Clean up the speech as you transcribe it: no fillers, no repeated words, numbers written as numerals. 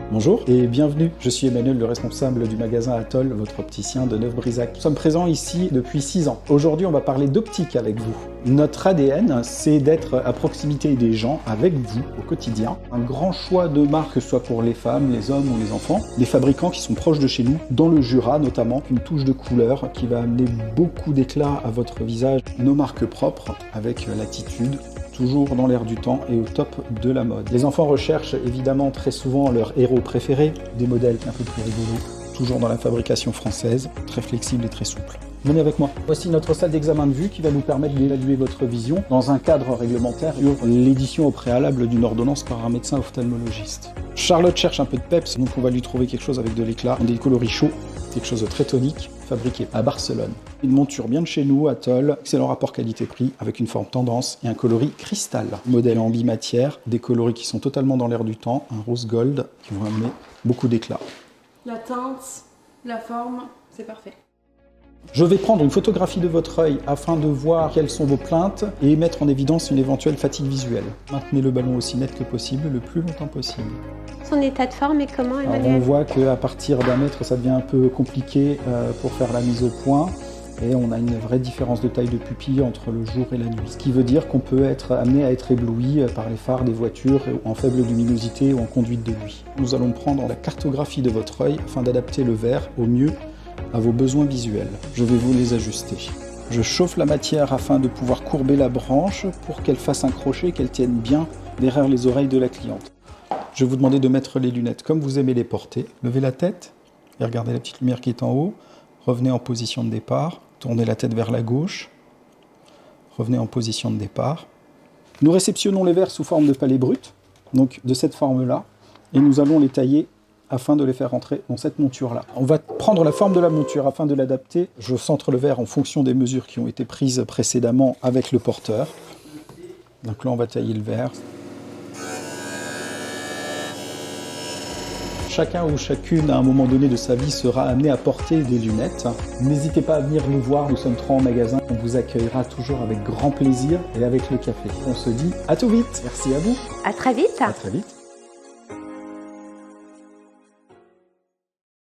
Bonjour et bienvenue, je suis Emmanuel, le responsable du magasin Atoll, votre opticien de Neuf-Brisac. Nous sommes présents ici depuis 6 ans. Aujourd'hui, on va parler d'optique avec vous. Notre ADN, c'est d'être à proximité des gens, avec vous, au quotidien. Un grand choix de marques, que ce soit pour les femmes, les hommes ou les enfants. Des fabricants qui sont proches de chez nous, dans le Jura notamment, une touche de couleur qui va amener beaucoup d'éclat à votre visage. Nos marques propres, avec l'attitude, toujours dans l'air du temps et au top de la mode. Les enfants recherchent évidemment très souvent leur héros préféré, des modèles un peu plus rigolos, toujours dans la fabrication française, très flexible et très souple. Venez avec moi. Voici notre salle d'examen de vue qui va nous permettre d'évaluer votre vision dans un cadre réglementaire sur l'édition au préalable d'une ordonnance par un médecin ophtalmologiste. Charlotte cherche un peu de peps, donc on va lui trouver quelque chose avec de l'éclat, des coloris chauds, quelque chose de très tonique, fabriqué à Barcelone. Une monture bien de chez nous, Atoll, excellent rapport qualité-prix, avec une forme tendance et un coloris cristal. Modèle en bimatière, des coloris qui sont totalement dans l'air du temps, un rose gold qui vont amener beaucoup d'éclat. La teinte, la forme, c'est parfait. Je vais prendre une photographie de votre œil afin de voir quelles sont vos plaintes et mettre en évidence une éventuelle fatigue visuelle. Maintenez le ballon aussi net que possible, le plus longtemps possible. Son état de forme est comment, Alors, Emmanuel? on voit qu'à partir d'1 mètre, ça devient un peu compliqué pour faire la mise au point. Et on a une vraie différence de taille de pupille entre le jour et la nuit. Ce qui veut dire qu'on peut être amené à être ébloui par les phares des voitures en faible luminosité ou en conduite de nuit. Nous allons prendre la cartographie de votre œil afin d'adapter le verre au mieux à vos besoins visuels. Je vais vous les ajuster. Je chauffe la matière afin de pouvoir courber la branche pour qu'elle fasse un crochet, qu'elle tienne bien derrière les oreilles de la cliente. Je vais vous demander de mettre les lunettes comme vous aimez les porter. Levez la tête et regardez la petite lumière qui est en haut. Revenez en position de départ. Tournez la tête vers la gauche. Revenez en position de départ. Nous réceptionnons les verres sous forme de palets bruts, donc de cette forme-là, et nous allons les tailler afin de les faire rentrer dans cette monture-là. On va prendre la forme de la monture afin de l'adapter. Je centre le verre en fonction des mesures qui ont été prises précédemment avec le porteur. Donc là, on va tailler le verre. Chacun ou chacune, à un moment donné de sa vie, sera amené à porter des lunettes. N'hésitez pas à venir nous voir, nous sommes 3 en magasin. On vous accueillera toujours avec grand plaisir et avec le café. On se dit à tout vite. Merci à vous. À très vite. À très vite.